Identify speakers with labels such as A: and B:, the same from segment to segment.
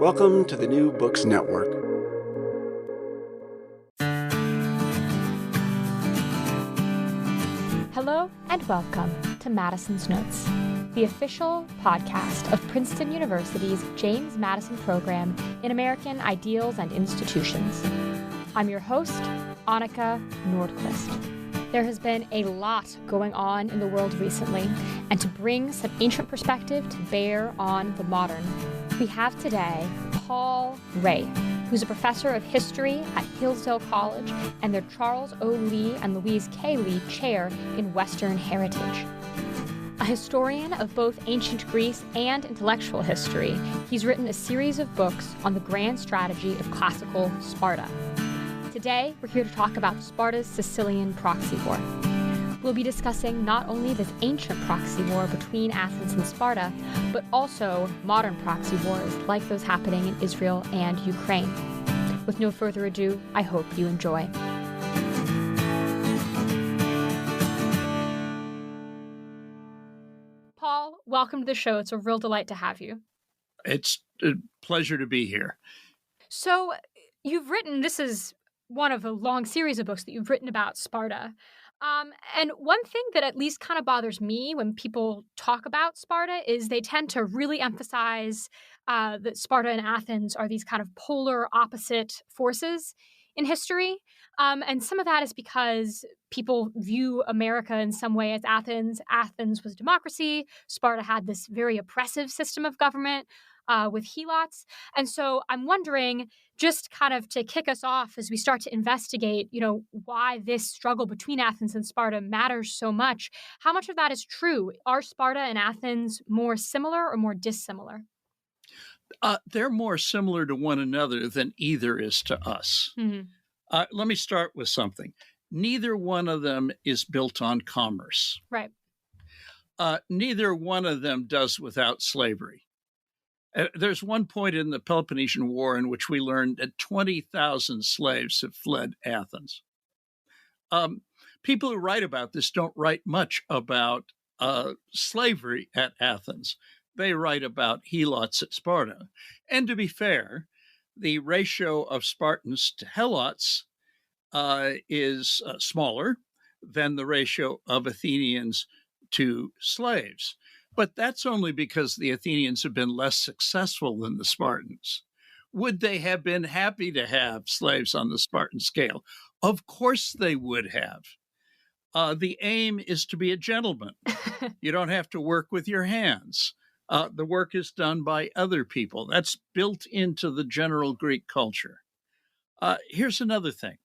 A: Welcome to the New Books Network.
B: Hello and welcome to Madison's Notes, the official podcast of Princeton University's James Madison program in American Ideals and Institutions. I'm your host, Annika Nordquist. There has been a lot going on in the world recently, and to bring some ancient perspective to bear on the modern, we have today Paul Rahe, who's a professor of history at Hillsdale College and the Charles O. Lee and Louise K. Lee Chair in Western Heritage. A historian of both ancient Greece and intellectual history, he's written a series of books on the grand strategy of classical Sparta. Today, we're here to talk about Sparta's Sicilian proxy war. We'll be discussing not only this ancient proxy war between Athens and Sparta, but also modern proxy wars like those happening in Israel and Ukraine. With no further ado, I hope you enjoy. Paul, welcome to the show. It's a real delight to have you.
C: It's a pleasure to be here.
B: So you've written, this is one of a long series of books that you've written about Sparta. And one thing that at least kind of bothers me when people talk about Sparta is they tend to really emphasize that Sparta and Athens are these kind of polar opposite forces in history. And some of that is because people view America in some way as Athens. Athens was a democracy. Sparta had this very oppressive system of government with Helots. And so I'm wondering, just kind of to kick us off as we start to investigate, why this struggle between Athens and Sparta matters so much. How much of that is true? Are Sparta and Athens more similar or more dissimilar?
C: They're more similar to one another than either is to us.
B: Mm-hmm.
C: Let me start with something. Neither one of them is built on commerce.
B: Right.
C: Neither one of them does without slavery. There's one point in the Peloponnesian War in which we learned that 20,000 slaves have fled Athens. People who write about this don't write much about slavery at Athens. They write about Helots at Sparta. And to be fair, the ratio of Spartans to Helots is smaller than the ratio of Athenians to slaves. But that's only because the Athenians have been less successful than the Spartans. Would they have been happy to have slaves on the Spartan scale? Of course they would have. The aim is to be a gentleman. You don't have to work with your hands. The work is done by other people. That's built into the general Greek culture. Here's another thing.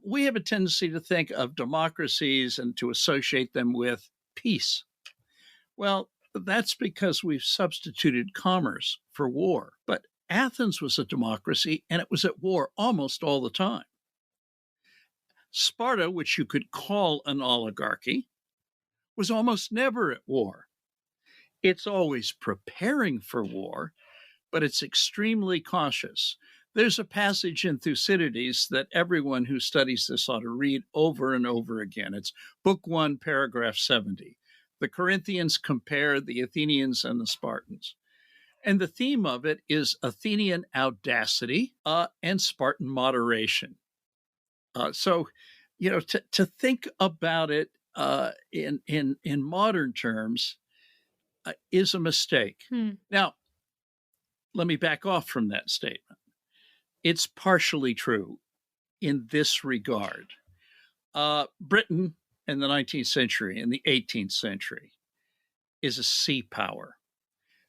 C: We have a tendency to think of democracies and to associate them with peace. Well, that's because we've substituted commerce for war. But Athens was a democracy, and it was at war almost all the time. Sparta, which you could call an oligarchy, was almost never at war. It's always preparing for war, but it's extremely cautious. There's a passage in Thucydides that everyone who studies this ought to read over and over again. It's Book 1, paragraph 70. The Corinthians compare the Athenians and the Spartans. And the theme of it is Athenian audacity and Spartan moderation. So, to think about it in modern terms is a mistake. Now, let me back off from that statement. It's partially true in this regard. Britain in the 19th century, in the 18th century, is a sea power.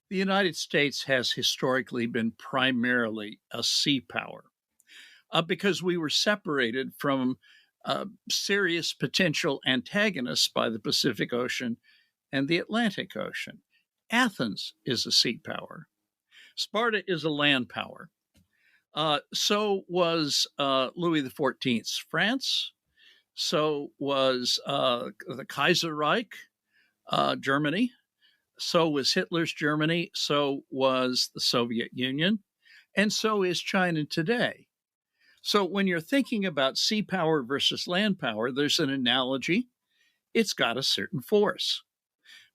C: The United States has historically been primarily a sea power because we were separated from serious potential antagonists by the Pacific Ocean and the Atlantic Ocean. Athens is a sea power. Sparta is a land power. So was Louis XIV's France. So was the Kaiser Reich, Germany. So was Hitler's Germany. So was the Soviet Union. And so is China today. So when you're thinking about sea power versus land power, there's an analogy. It's got a certain force.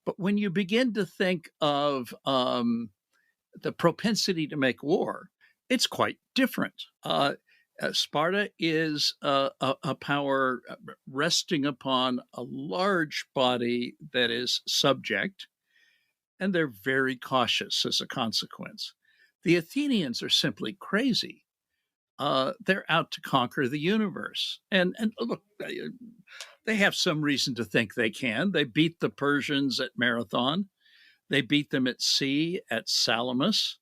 C: But when you begin to think of the propensity to make war, it's quite different. Sparta is a power resting upon a large body that is subject, and they're very cautious as a consequence. The Athenians are simply crazy. They're out to conquer the universe. And look, they have some reason to think they can. They beat the Persians at Marathon. They beat them at sea at Salamis.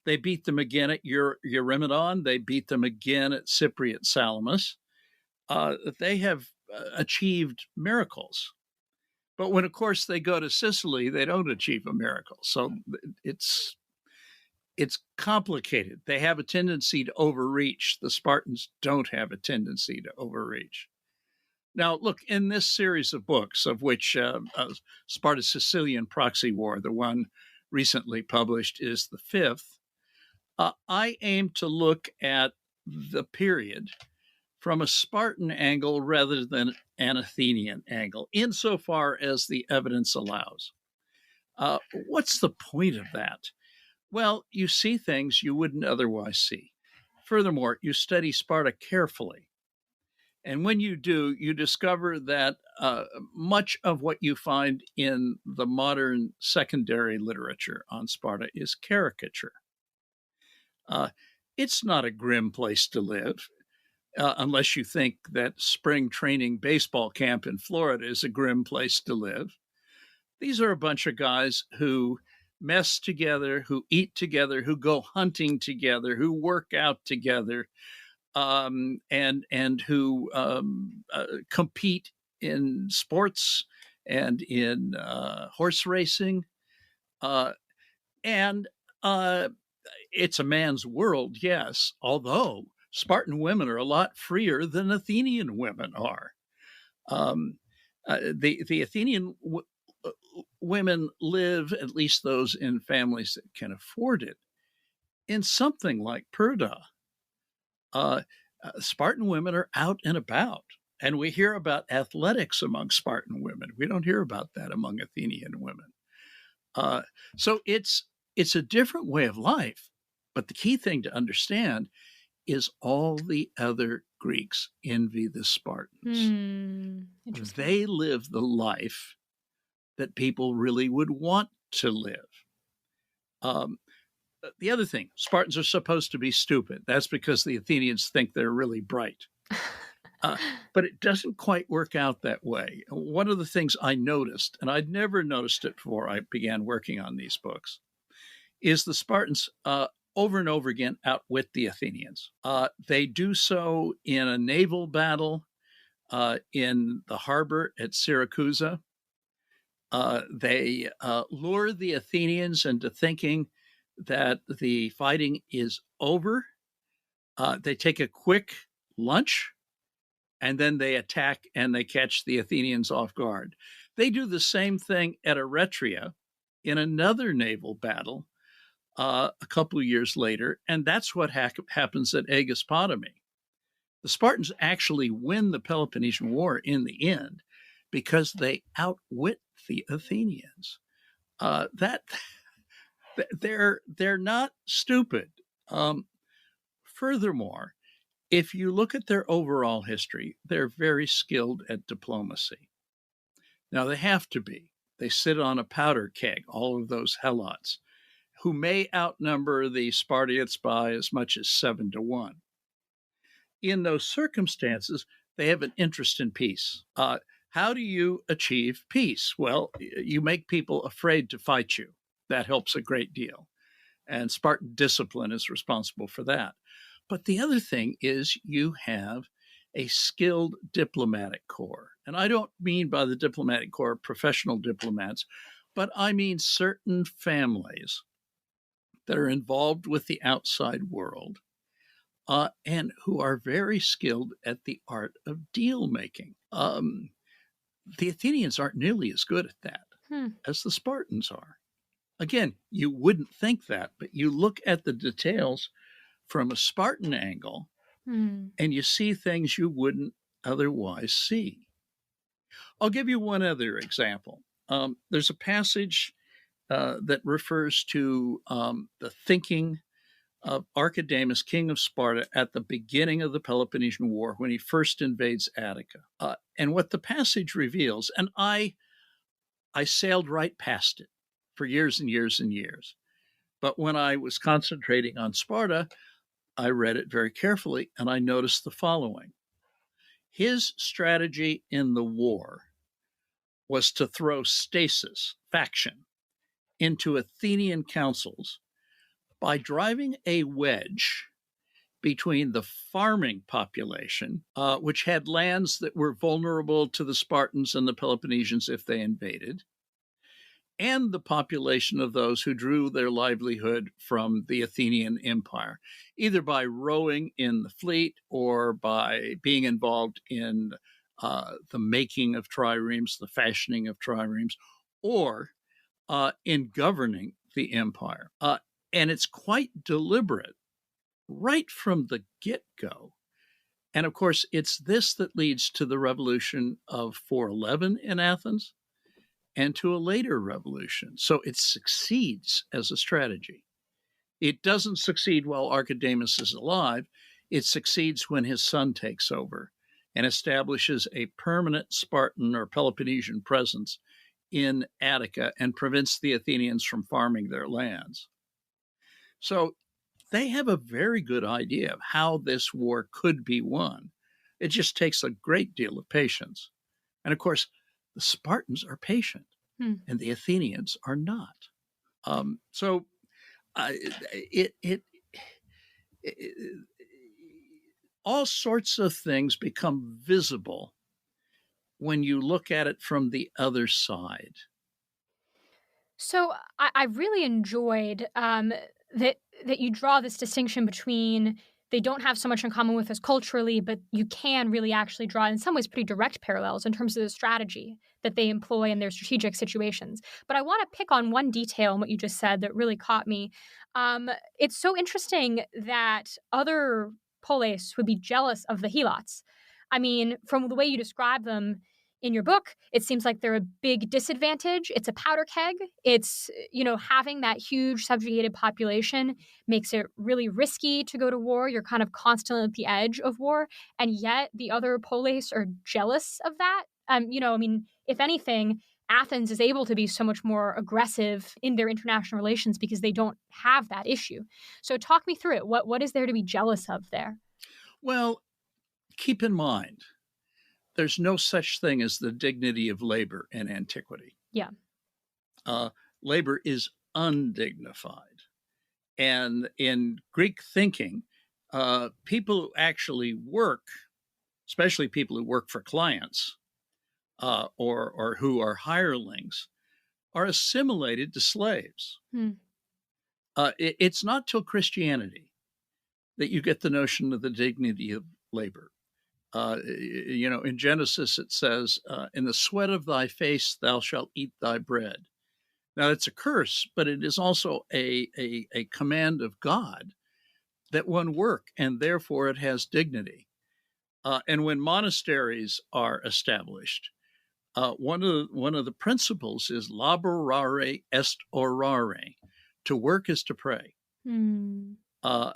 C: They beat them again at Eurymedon. They beat them again at Cypriot Salamis. They have achieved miracles. But when, of course, they go to Sicily, they don't achieve a miracle. So it's complicated. They have a tendency to overreach. The Spartans don't have a tendency to overreach. Now, look, in this series of books, of which Sparta's Sicilian Proxy War, the one recently published, is the fifth, I aim to look at the period from a Spartan angle rather than an Athenian angle, insofar as the evidence allows. What's the point of that? Well, you see things you wouldn't otherwise see. Furthermore, you study Sparta carefully. And when you do, you discover that much of what you find in the modern secondary literature on Sparta is caricature. It's not a grim place to live, unless you think that spring training baseball camp in Florida is a grim place to live. These are a bunch of guys who mess together, who eat together, who go hunting together, who work out together, and who compete in sports and in horse racing. And it's a man's world, yes, although Spartan women are a lot freer than Athenian women are. The Athenian women live, at least those in families that can afford it, in something like Purda. Spartan women are out and about, and we hear about athletics among Spartan women. We don't hear about that among Athenian women. So it's a different way of life, but the key thing to understand is all the other Greeks envy the Spartans. They live the life that people really would want to live. The other thing, Spartans are supposed to be stupid. That's because the Athenians think they're really bright. But it doesn't quite work out that way. One of the things I noticed, and I'd never noticed it before I began working on these books, is the Spartans over and over again outwit the Athenians. They do so in a naval battle in the harbor at Siracusa. They lure the Athenians into thinking that the fighting is over. They take a quick lunch, and then they attack and they catch the Athenians off guard. They do the same thing at Eretria in another naval battle a couple of years later, and that's what happens at Aegospotami. The Spartans actually win the Peloponnesian War in the end because they outwit the Athenians. They're not stupid. Furthermore, if you look at their overall history, they're very skilled at diplomacy. Now, they have to be. They sit on a powder keg, all of those Helots, who may outnumber the Spartiates by as much as 7-1. In those circumstances, they have an interest in peace. How do you achieve peace? Well, you make people afraid to fight you. That helps a great deal. And Spartan discipline is responsible for that. But the other thing is you have a skilled diplomatic corps. And I don't mean by the diplomatic corps professional diplomats, but I mean certain families that are involved with the outside world and who are very skilled at the art of deal making. The Athenians aren't nearly as good at that as the Spartans are. Again, you wouldn't think that, but you look at the details from a Spartan angle and you see things you wouldn't otherwise see. I'll give you one other example. There's a passage that refers to the thinking of Archidamus, king of Sparta, at the beginning of the Peloponnesian War when he first invades Attica. And what the passage reveals, and I sailed right past it for years and years and years. But when I was concentrating on Sparta, I read it very carefully, and I noticed the following. His strategy in the war was to throw stasis, faction, into Athenian councils by driving a wedge between the farming population, which had lands that were vulnerable to the Spartans and the Peloponnesians if they invaded, and the population of those who drew their livelihood from the Athenian Empire, either by rowing in the fleet or by being involved in the making of triremes, the fashioning of triremes, or in governing the empire. And it's quite deliberate right from the get-go. And of course, it's this that leads to the revolution of 411 in Athens and to a later revolution. So it succeeds as a strategy. It doesn't succeed while Archidamus is alive. It succeeds when his son takes over and establishes a permanent Spartan or Peloponnesian presence in Attica and prevents the Athenians from farming their lands. So they have a very good idea of how this war could be won. It just takes a great deal of patience. And of course, the Spartans are patient, and the Athenians are not. All sorts of things become visible when you look at it from the other side.
B: So I really enjoyed that you draw this distinction between they don't have so much in common with us culturally, but you can really actually draw, in some ways, pretty direct parallels in terms of the strategy that they employ in their strategic situations. But I want to pick on one detail in what you just said that really caught me. It's so interesting that other polis would be jealous of the Helots. I mean, from the way you describe them in your book, it seems like they're a big disadvantage. It's a powder keg. It's, having that huge subjugated population makes it really risky to go to war. You're kind of constantly at the edge of war. And yet the other polis are jealous of that. If anything, Athens is able to be so much more aggressive in their international relations because they don't have that issue. So talk me through it. What is there to be jealous of there?
C: Well, keep in mind, there's no such thing as the dignity of labor in antiquity.
B: Yeah.
C: Labor is undignified. And in Greek thinking, people who actually work, especially people who work for clients or who are hirelings, are assimilated to slaves. It's not till Christianity that you get the notion of the dignity of labor. In Genesis, it says, in the sweat of thy face, thou shalt eat thy bread. Now, it's a curse, but it is also a command of God that one work, and therefore it has dignity. And when monasteries are established, one of the principles is laborare est orare. To work is to pray. The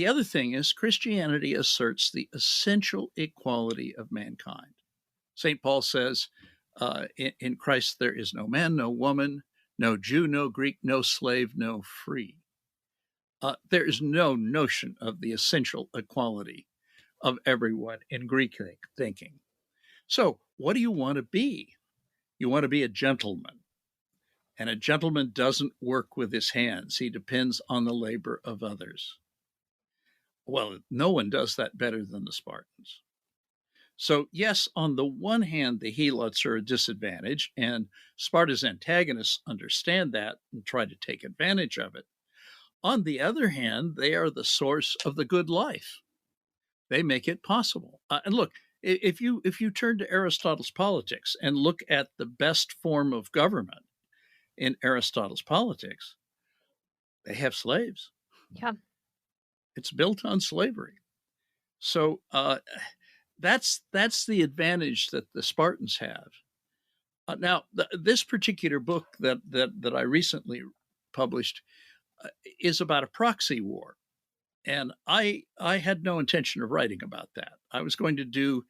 C: other thing is Christianity asserts the essential equality of mankind. St. Paul says, in Christ there is no man, no woman, no Jew, no Greek, no slave, no free. There is no notion of the essential equality of everyone in Greek thinking. So what do you want to be? You want to be a gentleman. And a gentleman doesn't work with his hands. He depends on the labor of others. Well, no one does that better than the Spartans. So yes, on the one hand, the Helots are a disadvantage, and Sparta's antagonists understand that and try to take advantage of it. On the other hand, they are the source of the good life. They make it possible. And look, if you turn to Aristotle's Politics and look at the best form of government in Aristotle's Politics, they have slaves.
B: Yeah.
C: It's built on slavery. So that's the advantage that the Spartans have. Now, this particular book that I recently published is about a proxy war. And I had no intention of writing about that. I was going to do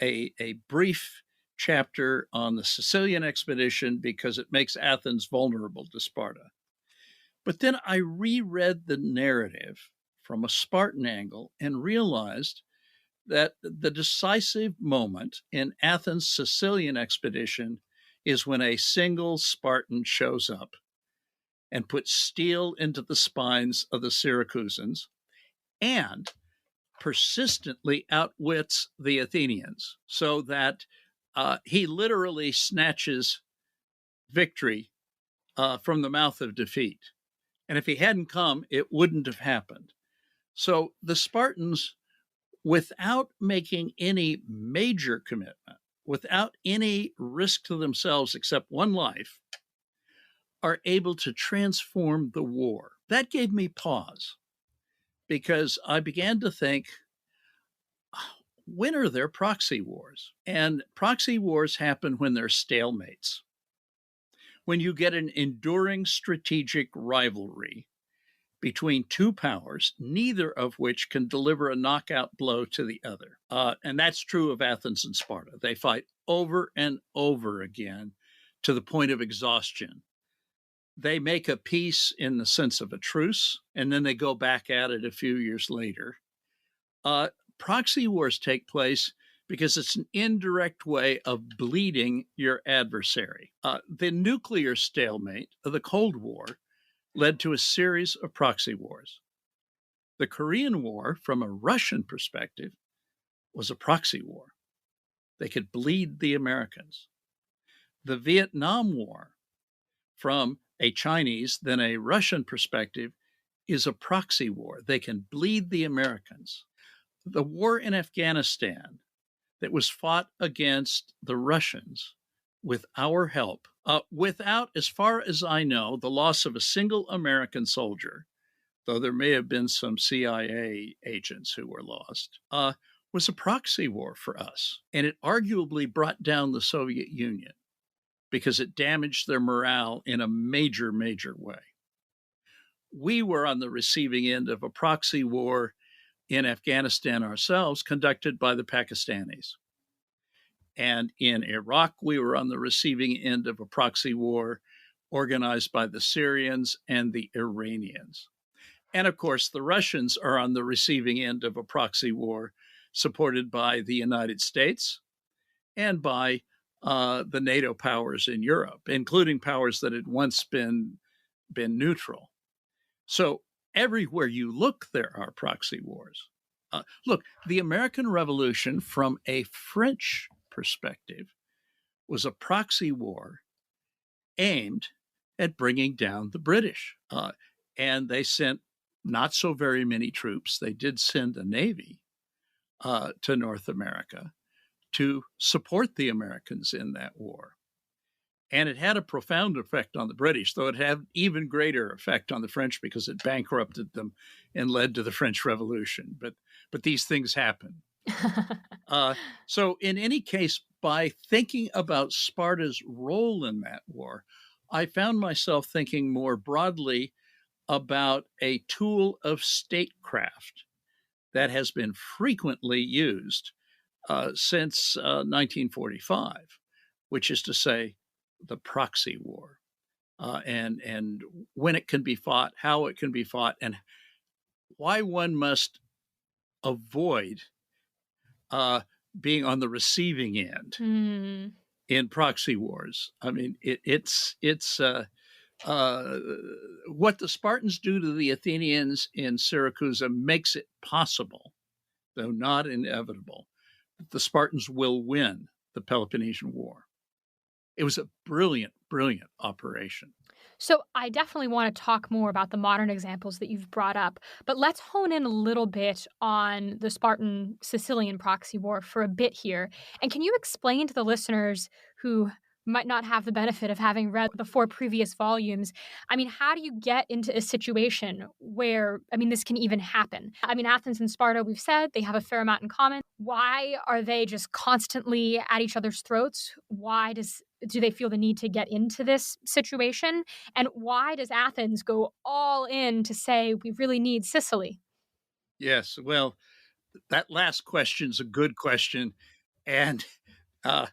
C: a brief chapter on the Sicilian expedition because it makes Athens vulnerable to Sparta. But then I reread the narrative from a Spartan angle and realized that the decisive moment in Athens' Sicilian expedition is when a single Spartan shows up and puts steel into the spines of the Syracusans and persistently outwits the Athenians, so that he literally snatches victory from the mouth of defeat. And if he hadn't come, it wouldn't have happened. So the Spartans, without making any major commitment, without any risk to themselves except one life, are able to transform the war. That gave me pause, because I began to think, when are there proxy wars? And proxy wars happen when there's stalemates. When you get an enduring strategic rivalry between two powers, neither of which can deliver a knockout blow to the other. And that's true of Athens and Sparta. They fight over and over again to the point of exhaustion. They make a peace in the sense of a truce, and then they go back at it a few years later. Proxy wars take place because it's an indirect way of bleeding your adversary. The nuclear stalemate of the Cold War led to a series of proxy wars. The Korean War, from a Russian perspective, was a proxy war. They could bleed the Americans. The Vietnam War, from a Chinese, then a Russian perspective, is a proxy war. They can bleed the Americans. The war in Afghanistan that was fought against the Russians with our help, without, as far as I know, the loss of a single American soldier, though there may have been some CIA agents who were lost, was a proxy war for us. And it arguably brought down the Soviet Union because it damaged their morale in a major, major way. We were on the receiving end of a proxy war in Afghanistan ourselves, conducted by the Pakistanis. And in Iraq, we were on the receiving end of a proxy war organized by the Syrians and the Iranians. And of course, the Russians are on the receiving end of a proxy war supported by the United States and by the NATO powers in Europe, including powers that had once been neutral. So everywhere you look, there are proxy wars. Look, the American Revolution, from a French perspective, was a proxy war aimed at bringing down the British. And they sent not so very many troops. They did send a navy to North America to support the Americans in that war. And it had a profound effect on the British, though it had even greater effect on the French because it bankrupted them and led to the French Revolution. But these things happen. So in any case, by thinking about Sparta's role in that war, I found myself thinking more broadly about a tool of statecraft that has been frequently used since 1945, which is to say, the proxy war, and when it can be fought, how it can be fought, and why one must avoid being on the receiving end in proxy wars. I mean, it's what the Spartans do to the Athenians in Syracuse makes it possible, though not inevitable, that the Spartans will win the Peloponnesian War. It was a brilliant, brilliant operation.
B: So I definitely want to talk more about the modern examples that you've brought up, but let's hone in a little bit on the Spartan Sicilian proxy war for a bit here. And can you explain to the listeners who might not have the benefit of having read the 4 previous volumes. I mean, how do you get into a situation where, I mean, this can even happen? I mean, Athens and Sparta, we've said, they have a fair amount in common. Why are they just constantly at each other's throats? Why do they feel the need to get into this situation? And why does Athens go all in to say we really need Sicily?
C: Yes, well, that last question's a good question, and uh,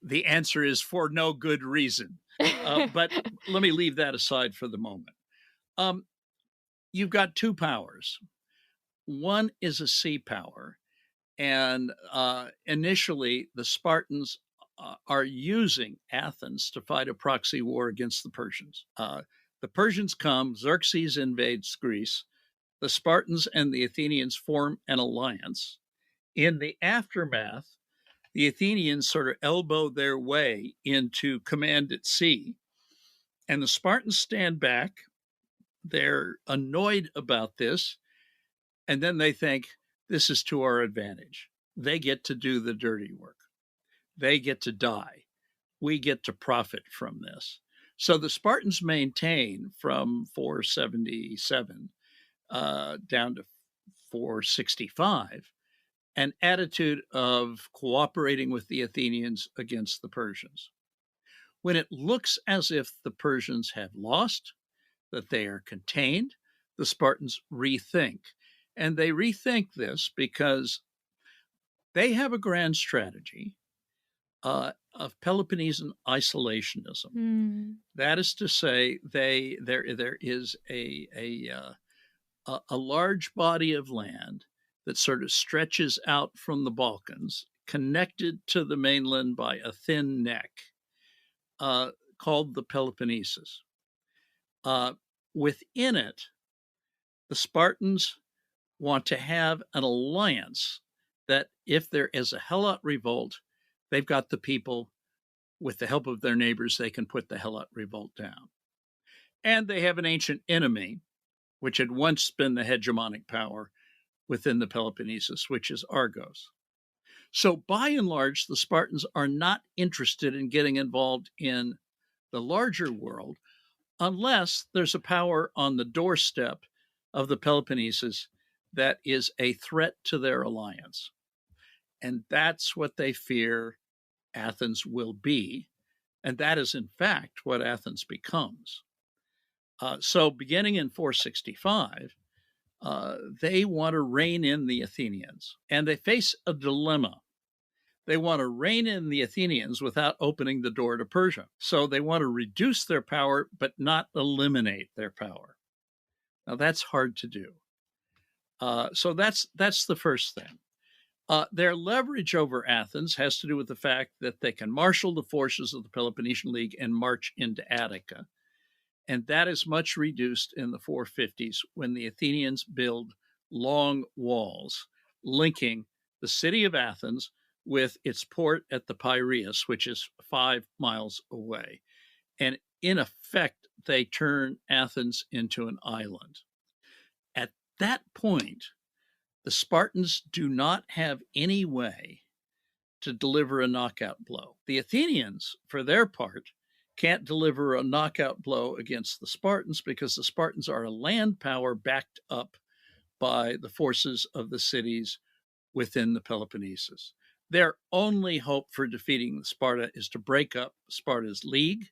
C: the answer is for no good reason. But let me leave that aside for the moment. You've got two powers. One is a sea power, and initially the Spartans are using Athens to fight a proxy war against the Persians. The Persians come, Xerxes invades Greece, the Spartans and the Athenians form an alliance. In the aftermath, the Athenians sort of elbow their way into command at sea, and the Spartans stand back. They're annoyed about this, and then they think, this is to our advantage. They get to do the dirty work. They get to die. We get to profit from this. So the Spartans maintain from 477 down to 465 an attitude of cooperating with the Athenians against the Persians. When it looks as if the Persians have lost, that they are contained, the Spartans rethink. And they rethink this because they have a grand strategy of Peloponnesian isolationism. That is to say, there is a large body of land that sort of stretches out from the Balkans, connected to the mainland by a thin neck, called the Peloponnesus. Within it, the Spartans want to have an alliance that if there is a Helot revolt, they've got the people, with the help of their neighbors, they can put the Helot revolt down. And they have an ancient enemy, which had once been the hegemonic power within the Peloponnesus, which is Argos. So by and large, the Spartans are not interested in getting involved in the larger world unless there's a power on the doorstep of the Peloponnesus that is a threat to their alliance. And that's what they fear Athens will be. And that is, in fact, what Athens becomes. So beginning in 465, they want to rein in the Athenians, and they face a dilemma. They want to rein in the Athenians without opening the door to Persia. So they want to reduce their power, but not eliminate their power. Now, that's hard to do. So that's the first thing. Their leverage over Athens has to do with the fact that they can marshal the forces of the Peloponnesian League and march into Attica. And that is much reduced in the 450s when the Athenians build long walls linking the city of Athens with its port at the Piraeus, which is 5 miles away. And in effect, they turn Athens into an island. At that point, the Spartans do not have any way to deliver a knockout blow. The Athenians, for their part, can't deliver a knockout blow against the Spartans because the Spartans are a land power backed up by the forces of the cities within the Peloponnesus. Their only hope for defeating Sparta is to break up Sparta's league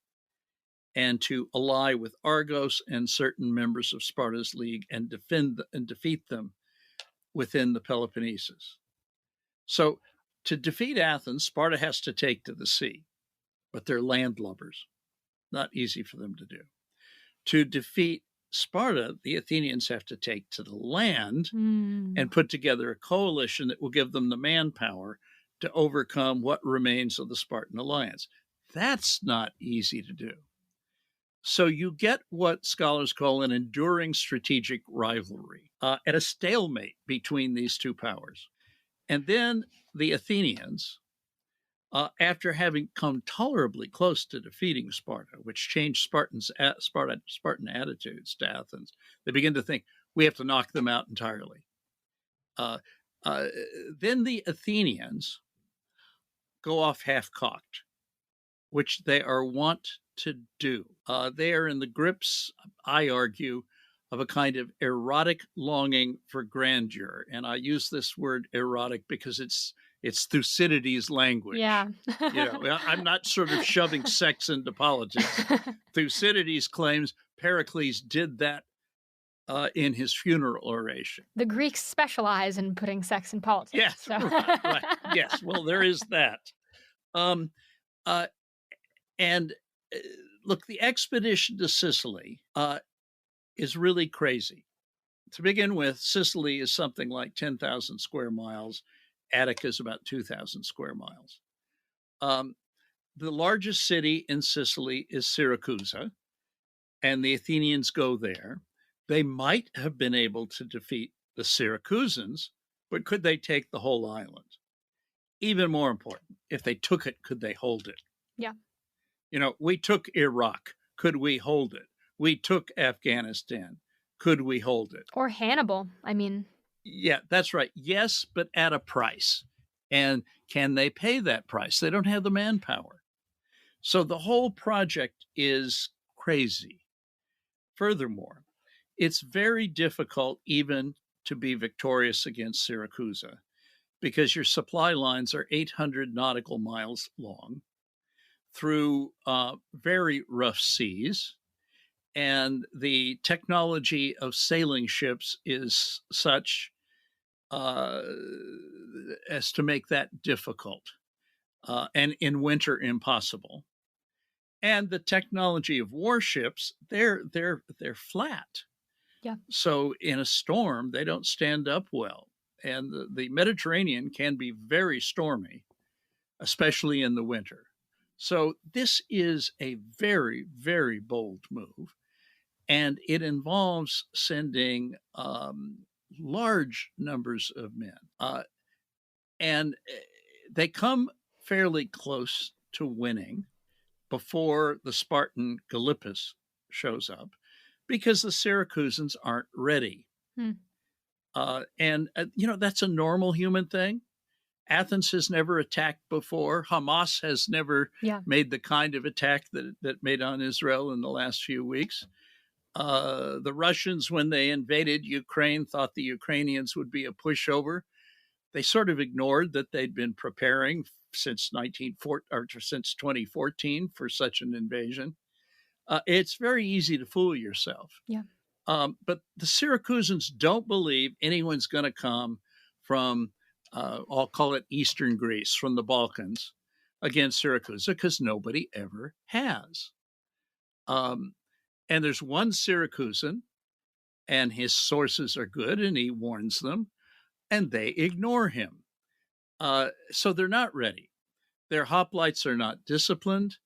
C: and to ally with Argos and certain members of Sparta's league and defeat them within the Peloponnesus. So to defeat Athens, Sparta has to take to the sea, but they're landlubbers. Not easy for them to do. To defeat Sparta, the Athenians have to take to the land and put together a coalition that will give them the manpower to overcome what remains of the Spartan alliance. That's not easy to do. So you get what scholars call an enduring strategic rivalry, at a stalemate between these two powers. And then the Athenians, after having come tolerably close to defeating Sparta, which changed Spartan attitudes to Athens, they begin to think, we have to knock them out entirely. Then the Athenians go off half-cocked. which they are wont to do. They are in the grips, I argue, of a kind of erotic longing for grandeur. And I use this word erotic because it's Thucydides' language.
B: Yeah.
C: I'm not sort of shoving sex into politics. Thucydides claims Pericles did that in his funeral oration.
B: The Greeks specialize in putting sex in politics.
C: Yes,
B: so.
C: right. Yes, well, there is that. And look, the expedition to Sicily is really crazy. To begin with, Sicily is something like 10,000 square miles. Attica is about 2,000 square miles. The largest city in Sicily is Syracuse, and the Athenians go there. They might have been able to defeat the Syracusans, but could they take the whole island? Even more important, if they took it, could they hold it?
B: Yeah.
C: We took Iraq. Could we hold it? We took Afghanistan. Could we hold it?
B: Or Hannibal.
C: Yeah, that's right. Yes, but at a price. And can they pay that price? They don't have the manpower. So the whole project is crazy. Furthermore, it's very difficult even to be victorious against Syracuse because your supply lines are 800 nautical miles long through very rough seas. And the technology of sailing ships is such as to make that difficult and in winter impossible. And the technology of warships, they're flat.
B: Yeah.
C: So in a storm, they don't stand up well. And the Mediterranean can be very stormy, especially in the winter. So this is a very, very bold move. And it involves sending large numbers of men. And they come fairly close to winning before the Spartan Gylippus shows up because the Syracusans aren't ready. And that's a normal human thing. Athens has never attacked before. Hamas has never made the kind of attack that made on Israel in the last few weeks. The Russians, when they invaded Ukraine, thought the Ukrainians would be a pushover. They sort of ignored that they'd been preparing since 2014 for such an invasion. It's very easy to fool yourself.
B: Yeah.
C: But the Syracusans don't believe anyone's going to come from, I'll call it Eastern Greece, from the Balkans against Syracuse, because nobody ever has. And there's one Syracusan, and his sources are good, and he warns them, and they ignore him. So they're not ready. Their hoplites are not disciplined.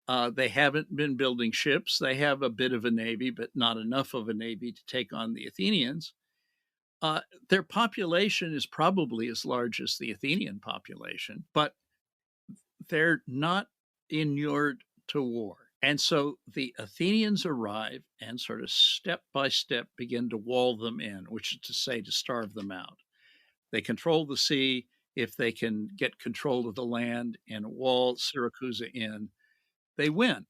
C: They haven't been building ships. They have a bit of a navy, but not enough of a navy to take on the Athenians. Their population is probably as large as the Athenian population, but they're not inured to war. And so the Athenians arrive and sort of step by step begin to wall them in, which is to say to starve them out. They control the sea. If they can get control of the land and wall Syracuse in, they win.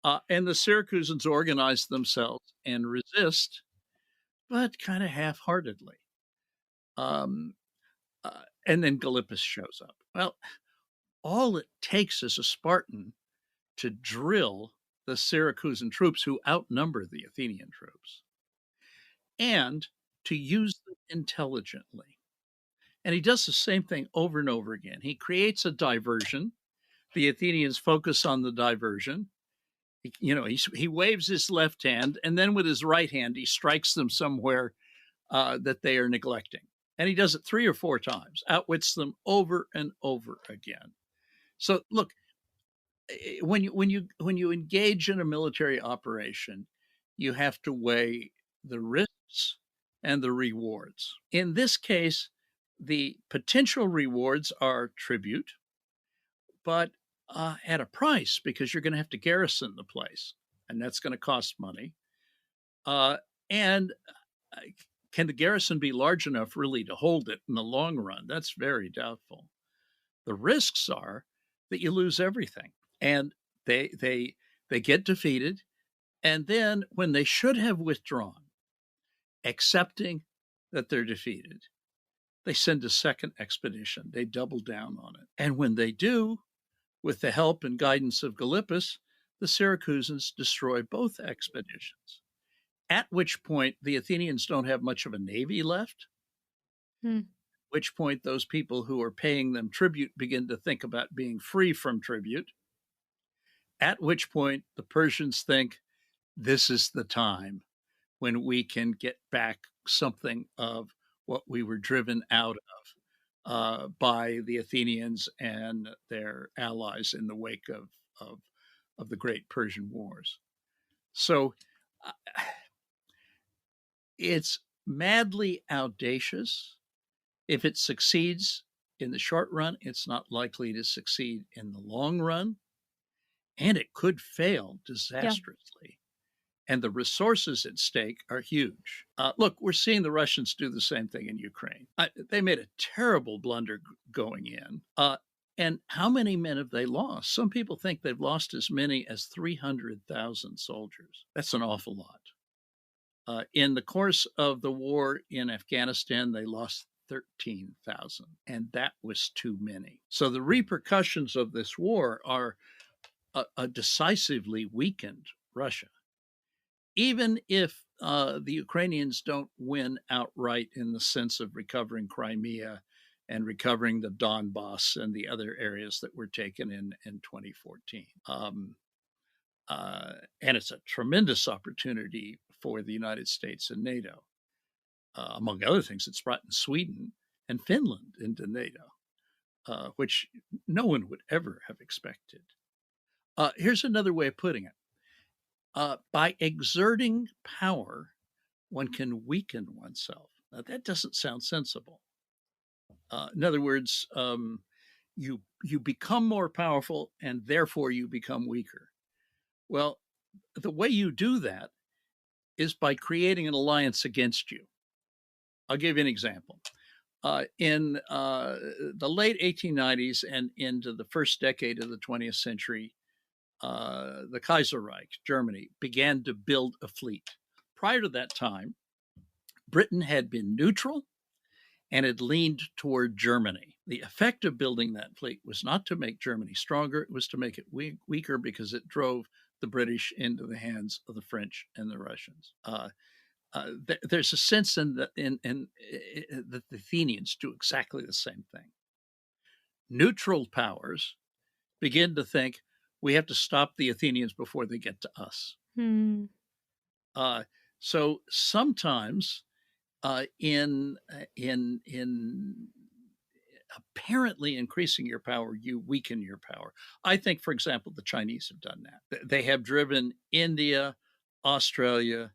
C: And the Syracusans organize themselves and resist, but kind of half-heartedly. And then Gylippus shows up. Well, all it takes is a Spartan to drill the Syracusan troops who outnumber the Athenian troops and to use them intelligently. And he does the same thing over and over again. He creates a diversion. The Athenians focus on the diversion. He waves his left hand, and then with his right hand, he strikes them somewhere that they are neglecting. And he does it 3 or 4 times, outwits them over and over again. So look, when you engage in a military operation, you have to weigh the risks and the rewards. In this case, the potential rewards are tribute, but at a price, because you're going to have to garrison the place, and that's going to cost money. And can the garrison be large enough really to hold it in the long run? That's very doubtful. The risks are that you lose everything. and they get defeated. And then when they should have withdrawn, accepting that they're defeated, they send a second expedition. They double down on it. And when they do, with the help and guidance of Gylippus, the Syracusans destroy both expeditions, at which point the Athenians don't have much of a navy left, at which point those people who are paying them tribute begin to think about being free from tribute, at which point the Persians think, this is the time when we can get back something of what we were driven out of by the Athenians and their allies in the wake of the great Persian wars. So it's madly audacious. If it succeeds in the short run, it's not likely to succeed in the long run, and it could fail disastrously. Yeah. And the resources at stake are huge. Look, we're seeing the Russians do the same thing in Ukraine. They made a terrible blunder going in. And how many men have they lost? Some people think they've lost as many as 300,000 soldiers. That's an awful lot. In the course of the war in Afghanistan, they lost 13,000, and that was too many. So the repercussions of this war are a decisively weakened Russia. Even if the Ukrainians don't win outright in the sense of recovering Crimea and recovering the Donbass and the other areas that were taken in 2014. And it's a tremendous opportunity for the United States and NATO. Among other things, it's brought in Sweden and Finland into NATO, which no one would ever have expected. Here's another way of putting it. By exerting power, one can weaken oneself. Now, that doesn't sound sensible. In other words, you become more powerful and therefore you become weaker. Well, the way you do that is by creating an alliance against you. I'll give you an example. In the late 1890s and into the first decade of the 20th century, the Kaiser Reich, Germany, began to build a fleet. Prior to that time, Britain had been neutral and had leaned toward Germany. The effect of building that fleet was not to make Germany stronger, it was to make it weaker because it drove the British into the hands of the French and the Russians. There's a sense in that the Athenians do exactly the same thing. Neutral powers begin to think, we have to stop the Athenians before they get to us. So sometimes in apparently increasing your power, you weaken your power. I think, for example, the Chinese have done that. They have driven India, Australia,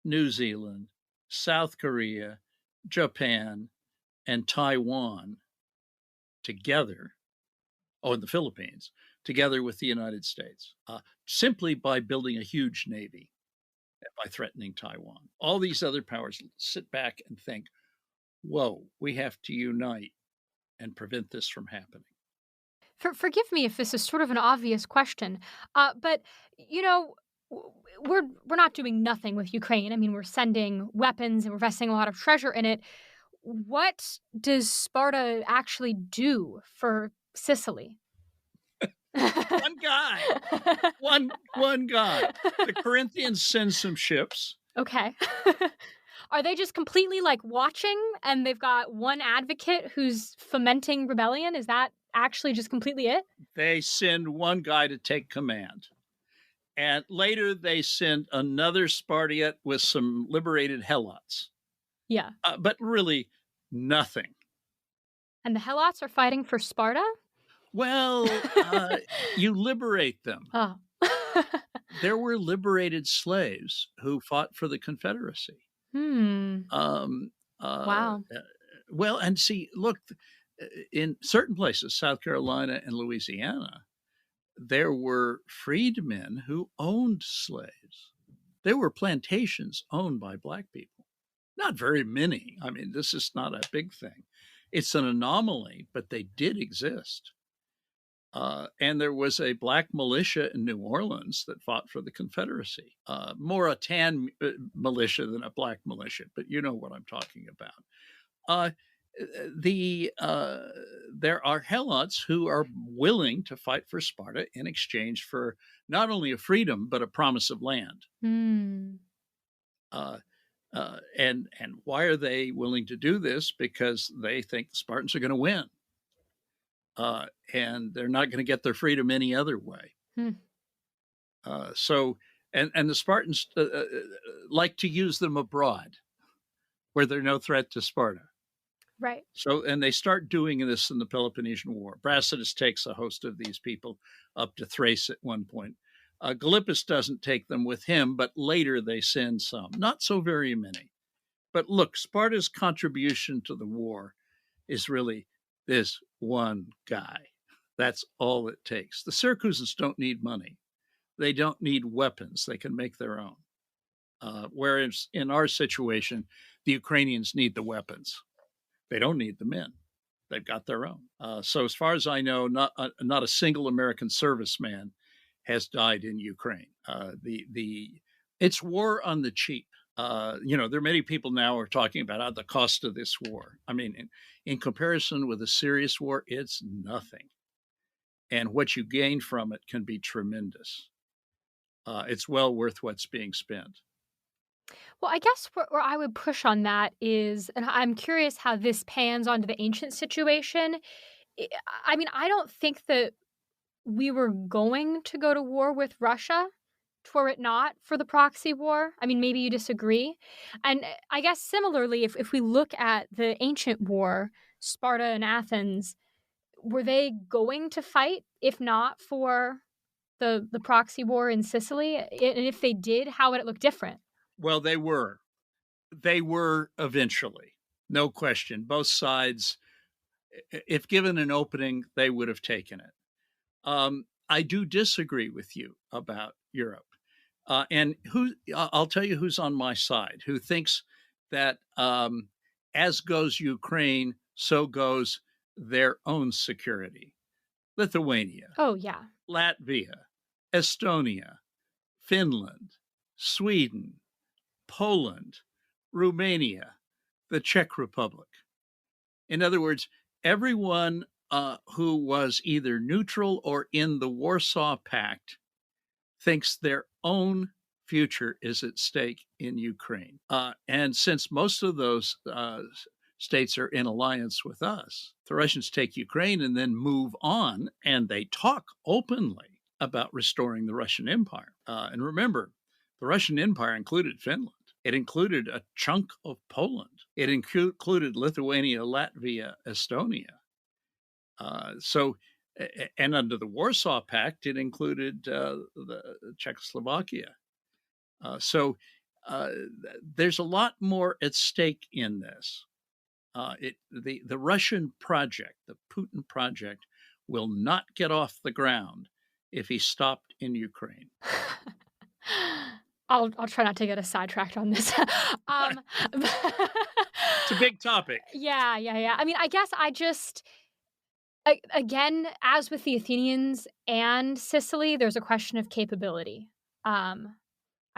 C: New Zealand, South Korea, Japan, and Taiwan together, and the Philippines, together with the United States, simply by building a huge navy, by threatening Taiwan. All these other powers sit back and think, whoa, we have to unite and prevent this from happening.
B: Forgive me if this is sort of an obvious question, but, we're not doing nothing with Ukraine. I mean, we're sending weapons and we're investing a lot of treasure in it. What does Sparta actually do for Sicily?
C: One guy. One guy. The Corinthians send some ships.
B: Okay. Are they just completely watching and they've got one advocate who's fomenting rebellion? Is that actually just completely it?
C: They send one guy to take command. And later they send another Spartiate with some liberated Helots.
B: Yeah.
C: But really nothing.
B: And the Helots are fighting for Sparta?
C: Well, you liberate them.
B: Oh.
C: There were liberated slaves who fought for the Confederacy.
B: Wow.
C: Well, and see, look, in certain places, South Carolina and Louisiana, there were freedmen who owned slaves. There were plantations owned by Black people. Not very many. I mean, this is not a big thing. It's an anomaly, but they did exist. And there was a black militia in New Orleans that fought for the Confederacy, more a tan militia than a black militia, but you know what I'm talking about. There are Helots who are willing to fight for Sparta in exchange for not only a freedom but a promise of land.
B: Mm.
C: And why are they willing to do this? Because they think the Spartans are going to win, and they're not going to get their freedom any other way. So the Spartans like to use them abroad, where they're no threat to Sparta.
B: Right.
C: So, and they start doing this in the Peloponnesian War. Brasidas takes a host of these people up to Thrace at one point. Gylippus doesn't take them with him, but later they send some. Not so very many. But look, Sparta's contribution to the war is really this one guy. That's all it takes. The Syracusans don't need money. They don't need weapons. They can make their own. Whereas in our situation, the Ukrainians need the weapons. They don't need the men. They've got their own. So as far as I know, not a single American serviceman has died in Ukraine. It's war on the cheap. There are many people now are talking about the cost of this war. I mean, in comparison with a serious war, it's nothing. And what you gain from it can be tremendous. It's well worth what's being spent.
B: Well, I guess where I would push on that is, and I'm curious how this pans onto the ancient situation. I mean, I don't think that we were going to go to war with Russia were it not for the proxy war. I mean, maybe you disagree. And I guess similarly, if we look at the ancient war, Sparta and Athens, were they going to fight if not for the proxy war in Sicily? And if they did, how would it look different?
C: Well, they were. They were eventually, no question. Both sides, if given an opening, they would have taken it. I do disagree with you about Europe. And I'll tell you who's on my side, who thinks that as goes Ukraine, so goes their own security. Lithuania.
B: Oh, yeah.
C: Latvia, Estonia, Finland, Sweden, Poland, Romania, the Czech Republic. In other words, everyone who was either neutral or in the Warsaw Pact thinks their own future is at stake in Ukraine. And since most of those states are in alliance with us, the Russians take Ukraine and then move on, and they talk openly about restoring the Russian Empire. And remember, the Russian Empire included Finland. It included a chunk of Poland. It included Lithuania, Latvia, Estonia. And under the Warsaw Pact, it included the Czechoslovakia. So there's a lot more at stake in this. The Russian project, the Putin project, will not get off the ground if he stopped in Ukraine.
B: I'll try not to get us sidetracked on this.
C: It's a big topic.
B: Yeah. I mean, I guess again, as with the Athenians and Sicily, there's a question of capability. I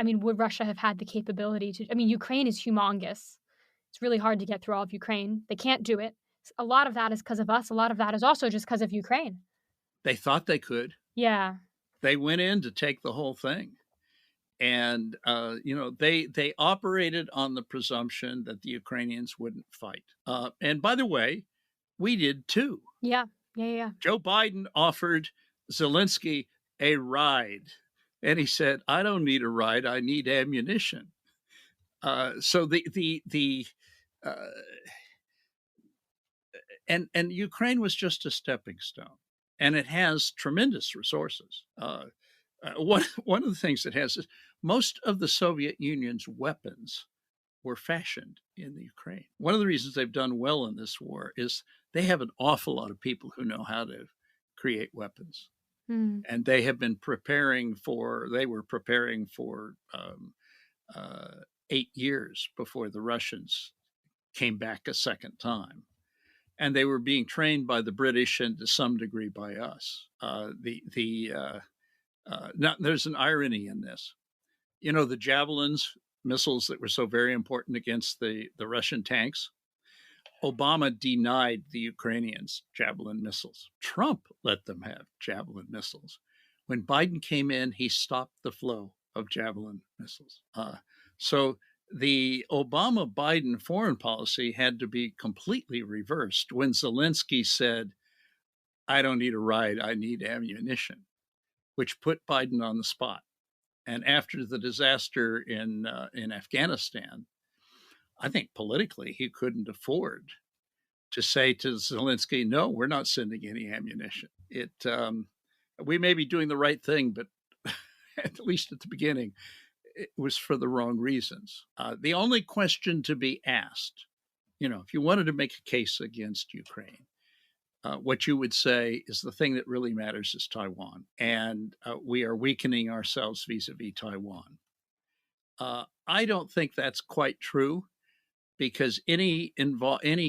B: mean, would Russia have had the capability to? I mean, Ukraine is humongous. It's really hard to get through all of Ukraine. They can't do it. A lot of that is because of us. A lot of that is also just because of Ukraine.
C: They thought they could.
B: Yeah.
C: They went in to take the whole thing. And, they operated on the presumption that the Ukrainians wouldn't fight. And by the way, we did too.
B: Yeah.
C: Joe Biden offered Zelensky a ride. And he said, I don't need a ride. I need ammunition. So and Ukraine was just a stepping stone. And it has tremendous resources. One of the things it has is most of the Soviet Union's weapons were fashioned in the Ukraine. One of the reasons they've done well in this war is they have an awful lot of people who know how to create weapons. And they have been preparing for 8 years before the Russians came back a second time. and they were being trained by the British and to some degree by us. Now, there's an irony in this. You know, the javelins missiles that were so very important against the Russian tanks. Obama denied the Ukrainians Javelin missiles. Trump let them have Javelin missiles. When Biden came in, he stopped the flow of Javelin missiles. So the Obama-Biden foreign policy had to be completely reversed when Zelensky said, I don't need a ride, I need ammunition, which put Biden on the spot. And after the disaster in Afghanistan, I think politically he couldn't afford to say to Zelensky, no, we're not sending any ammunition. We may be doing the right thing, but at least at the beginning, it was for the wrong reasons. The only question to be asked, you know, if you wanted to make a case against Ukraine, what you would say is the thing that really matters is Taiwan, and we are weakening ourselves vis-a-vis Taiwan. I don't think that's quite true, because any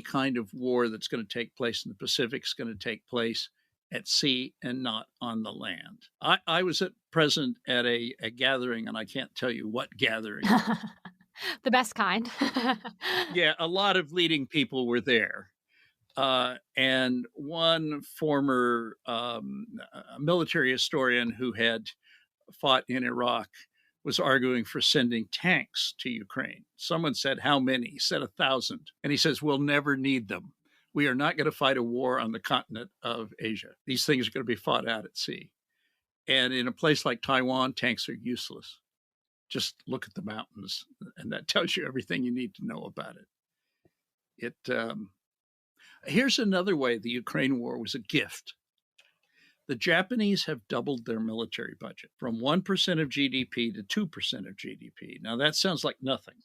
C: kind of war that's going to take place in the Pacific is going to take place at sea and not on the land. I was present at a gathering, and I can't tell you what gathering.
B: The best kind.
C: Yeah, a lot of leading people were there. And one former military historian who had fought in Iraq was arguing for sending tanks to Ukraine. Someone said, how many? He said 1,000. And he says, we'll never need them. We are not going to fight a war on the continent of Asia. These things are going to be fought out at sea. And in a place like Taiwan, tanks are useless. Just look at the mountains, and that tells you everything you need to know about it. Here's another way the Ukraine war was a gift. The Japanese have doubled their military budget from 1% of GDP to 2% of GDP. Now, that sounds like nothing.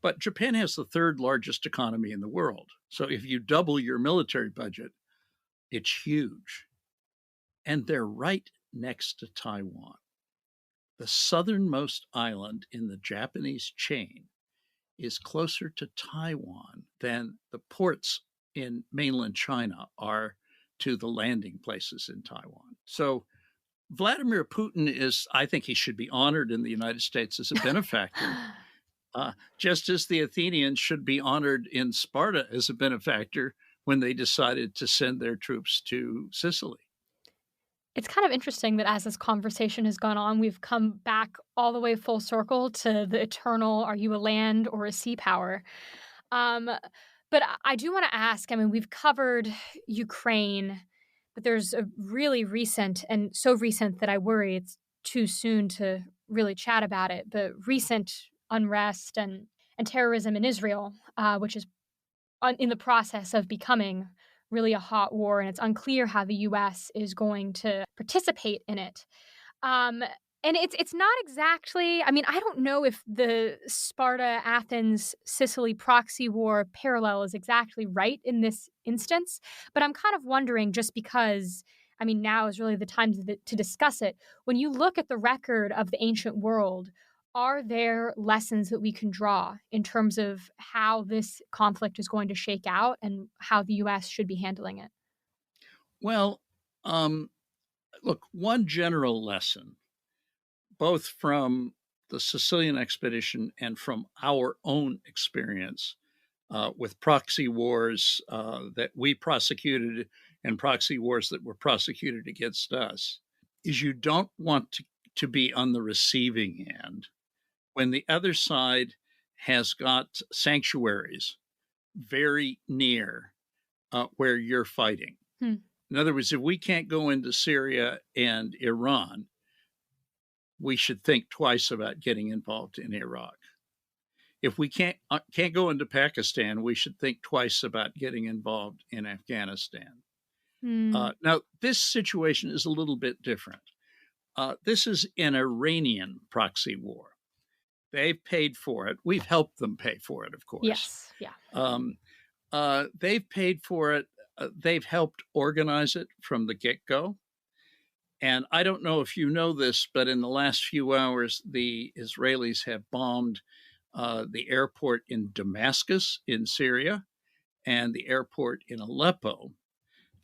C: But Japan has the third largest economy in the world. So if you double your military budget, it's huge. And they're right next to Taiwan. The southernmost island in the Japanese chain is closer to Taiwan than the ports in mainland China are to the landing places in Taiwan. So Vladimir Putin I think he should be honored in the United States as a benefactor, just as the Athenians should be honored in Sparta as a benefactor when they decided to send their troops to Sicily.
B: It's kind of interesting that as this conversation has gone on, we've come back all the way full circle to the eternal, are you a land or a sea power? But I do want to ask, I mean, we've covered Ukraine, but there's a really recent, and so recent that I worry it's too soon to really chat about it, but recent unrest and terrorism in Israel, which is in the process of becoming really a hot war, and it's unclear how the U.S. is going to participate in it. And it's not exactly, I mean, I don't know if the Sparta-Athens Sicily proxy war parallel is exactly right in this instance, but I'm kind of wondering, just because, I mean, now is really the time to discuss it. When you look at the record of the ancient world, are there lessons that we can draw in terms of how this conflict is going to shake out and how the U.S. should be handling it?
C: Well, look, one general lesson, both from the Sicilian expedition and from our own experience with proxy wars that we prosecuted and proxy wars that were prosecuted against us, is you don't want to be on the receiving end when the other side has got sanctuaries very near where you're fighting. In other words, if we can't go into Syria and Iran, we should think twice about getting involved in Iraq. If we can't go into Pakistan, we should think twice about getting involved in Afghanistan. Now, this situation is a little bit different. This is an Iranian proxy war. They've paid for it. We've helped them pay for it, of course.
B: Yes, yeah.
C: They've paid for it. They've helped organize it from the get-go. And I don't know if you know this, but in the last few hours, the Israelis have bombed the airport in Damascus in Syria and the airport in Aleppo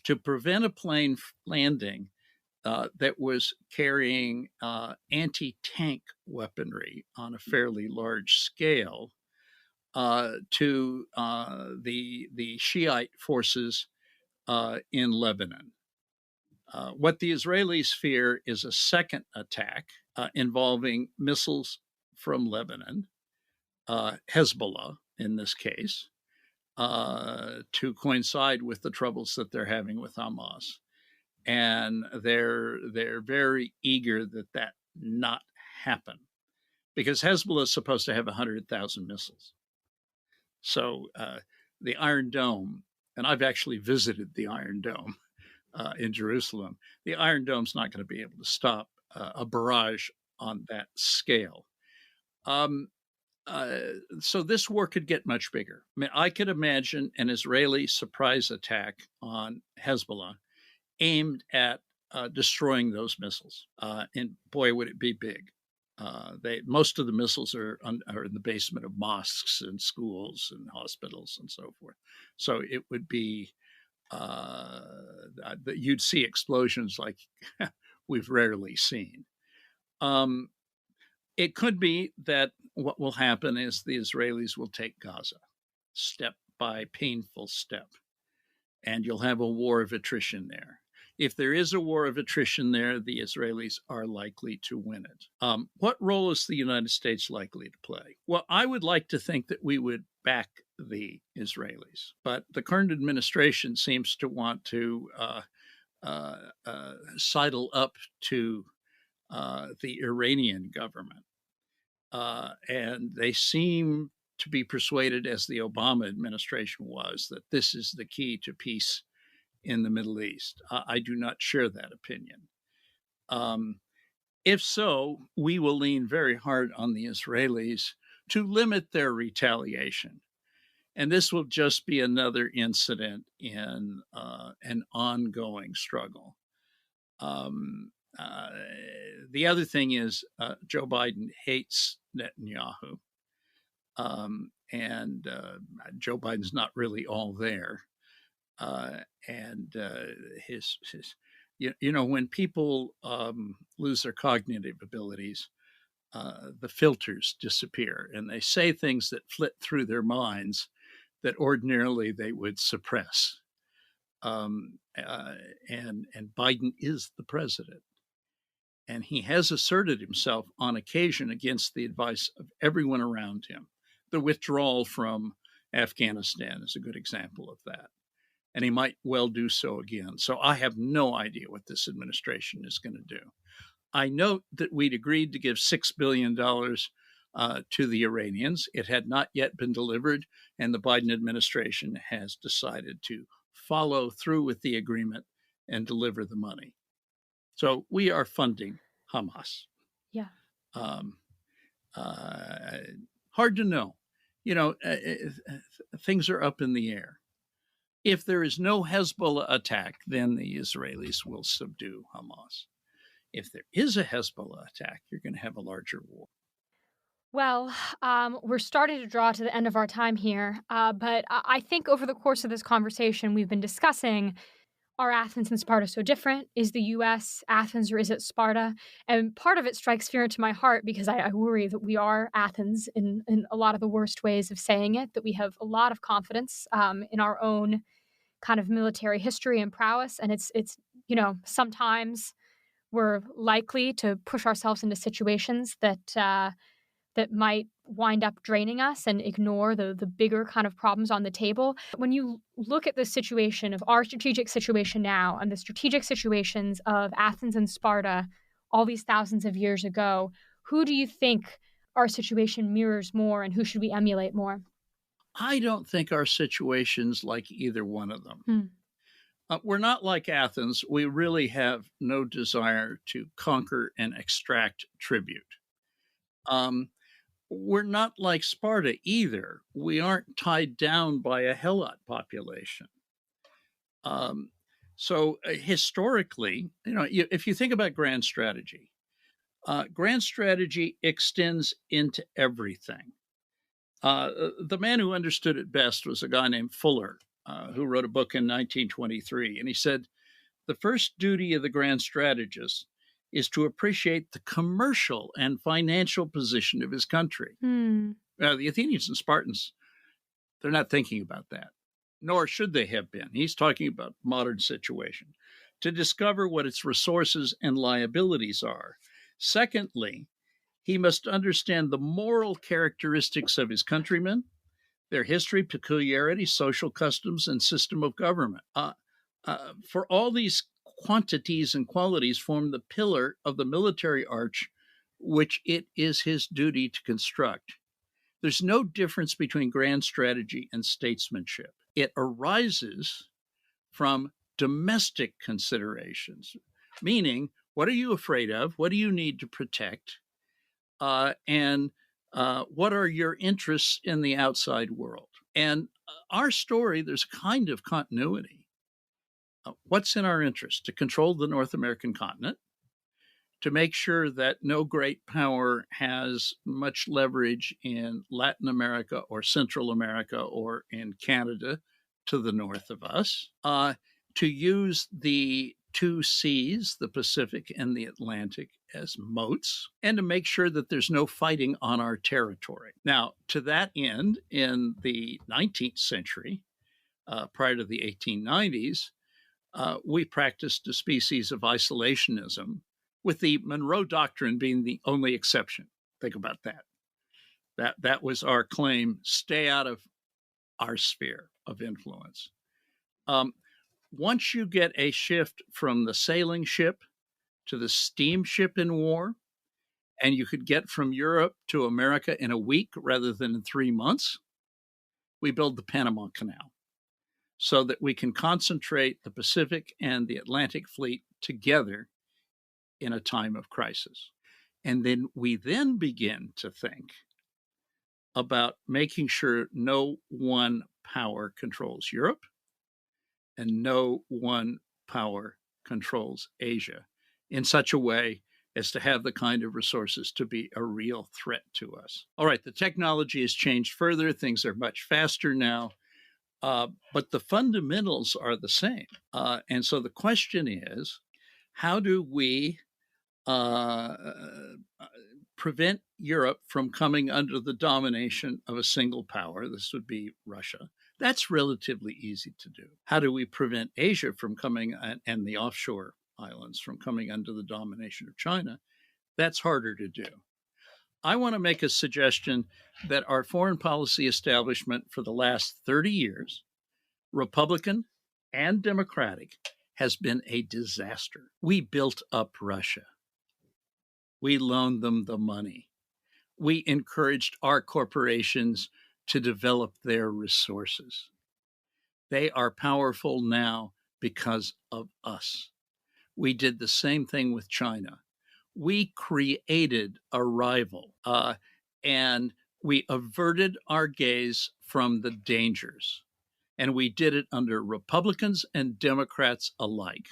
C: to prevent a plane landing that was carrying anti-tank weaponry on a fairly large scale to the Shiite forces in Lebanon. What the Israelis fear is a second attack involving missiles from Lebanon, Hezbollah in this case, to coincide with the troubles that they're having with Hamas. And they're very eager that not happen, because Hezbollah is supposed to have 100,000 missiles. So the Iron Dome, and I've actually visited the Iron Dome in Jerusalem, the Iron Dome's not going to be able to stop a barrage on that scale. So this war could get much bigger. I mean, I could imagine an Israeli surprise attack on Hezbollah aimed at destroying those missiles. And boy, would it be big. Most of the missiles are in the basement of mosques and schools and hospitals and so forth. So it would be, you'd see explosions like we've rarely seen. It could be that what will happen is the Israelis will take Gaza step by painful step, and you'll have a war of attrition there. If there is a war of attrition there, the Israelis are likely to win it. What role is the United States likely to play? Well, I would like to think that we would back the Israelis, but the current administration seems to want to sidle up to the Iranian government. And they seem to be persuaded, as the Obama administration was, that this is the key to peace in the Middle East. I do not share that opinion. If so, we will lean very hard on the Israelis to limit their retaliation. And this will just be another incident in an ongoing struggle. The other thing is Joe Biden hates Netanyahu. And Joe Biden's not really all there. When people lose their cognitive abilities, the filters disappear, and they say things that flit through their minds that ordinarily they would suppress. And Biden is the president, and he has asserted himself on occasion against the advice of everyone around him. The withdrawal from Afghanistan is a good example of that. And he might well do so again. So I have no idea what this administration is going to do. I note that we'd agreed to give $6 billion to the Iranians. It had not yet been delivered, and the Biden administration has decided to follow through with the agreement and deliver the money. So we are funding Hamas.
B: Yeah.
C: Hard to know. Things are up in the air. If there is no Hezbollah attack, then the Israelis will subdue Hamas. If there is a Hezbollah attack, you're going to have a larger war.
B: Well, we're starting to draw to the end of our time here, but I think over the course of this conversation, we've been discussing, are Athens and Sparta so different? Is the U.S. Athens or is it Sparta? And part of it strikes fear into my heart because I worry that we are Athens in a lot of the worst ways of saying it, that we have a lot of confidence in our own kind of military history and prowess. And it's sometimes we're likely to push ourselves into situations that might wind up draining us and ignore the bigger kind of problems on the table. When you look at the situation of our strategic situation now and the strategic situations of Athens and Sparta all these thousands of years ago, who do you think our situation mirrors more, and who should we emulate more?
C: I don't think our situation's like either one of them. We're not like Athens. We really have no desire to conquer and extract tribute. We're not like Sparta either. We aren't tied down by a Helot population. So historically, if you think about grand strategy extends into everything. The man who understood it best was a guy named Fuller who wrote a book in 1923. And he said, the first duty of the grand strategist is to appreciate the commercial and financial position of his country. The Athenians and Spartans, they're not thinking about that, nor should they have been. He's talking about modern situation. To discover what its resources and liabilities are. Secondly, he must understand the moral characteristics of his countrymen, their history, peculiarities, social customs, and system of government. For all these quantities and qualities form the pillar of the military arch, which it is his duty to construct. There's no difference between grand strategy and statesmanship. It arises from domestic considerations, meaning, what are you afraid of? What do you need to protect? And what are your interests in the outside world? And our story, there's a kind of continuity. What's in our interest? To control the North American continent, to make sure that no great power has much leverage in Latin America or Central America or in Canada to the north of us, to use the two seas, the Pacific and the Atlantic, as moats, and to make sure that there's no fighting on our territory. Now, to that end, in the 19th century, prior to the 1890s, we practiced a species of isolationism, with the Monroe Doctrine being the only exception. Think about that. That was our claim: stay out of our sphere of influence. Once you get a shift from the sailing ship to the steamship in war, and you could get from Europe to America in a week rather than in 3 months, we build the Panama Canal so that we can concentrate the Pacific and the Atlantic fleet together in a time of crisis. And then we then begin to think about making sure no one power controls Europe and no one power controls Asia in such a way as to have the kind of resources to be a real threat to us. All right, the technology has changed further. Things are much faster now, but the fundamentals are the same. And so the question is, how do we prevent Europe from coming under the domination of a single power? This would be Russia. That's relatively easy to do. How do we prevent Asia from coming, and the offshore islands, from coming under the domination of China? That's harder to do. I want to make a suggestion that our foreign policy establishment for the last 30 years, Republican and Democratic, has been a disaster. We built up Russia. We loaned them the money. We encouraged our corporations to develop their resources. They are powerful now because of us. We did the same thing with China. We created a rival, and we averted our gaze from the dangers. And we did it under Republicans and Democrats alike.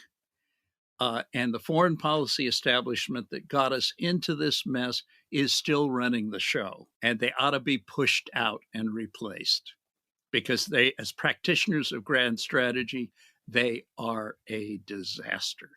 C: And the foreign policy establishment that got us into this mess is still running the show. And they ought to be pushed out and replaced, because they, as practitioners of grand strategy, they are a disaster.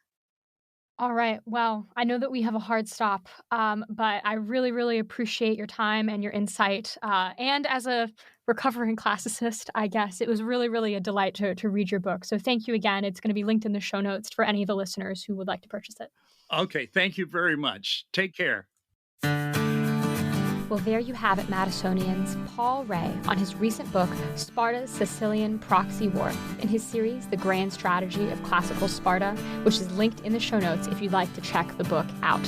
B: All right. Well, I know that we have a hard stop, but I really, really appreciate your time and your insight. And as a recovering classicist, I guess, it was really, really a delight to read your book. So thank you again. It's going to be linked in the show notes for any of the listeners who would like to purchase it.
C: Okay. Thank you very much. Take care.
B: Well, there you have it, Madisonians. Paul Rahe on his recent book, Sparta's Sicilian Proxy War, in his series, The Grand Strategy of Classical Sparta, which is linked in the show notes if you'd like to check the book out.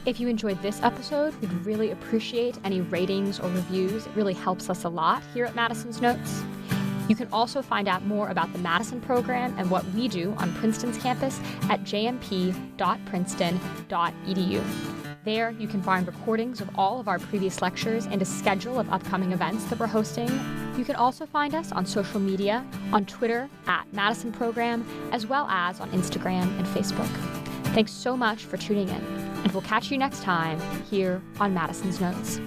B: If you enjoyed this episode, we'd really appreciate any ratings or reviews. It really helps us a lot here at Madison's Notes. You can also find out more about the Madison program and what we do on Princeton's campus at jmp.princeton.edu. There, you can find recordings of all of our previous lectures and a schedule of upcoming events that we're hosting. You can also find us on social media, on Twitter @Madison Program, as well as on Instagram and Facebook. Thanks so much for tuning in, and we'll catch you next time here on Madison's Notes.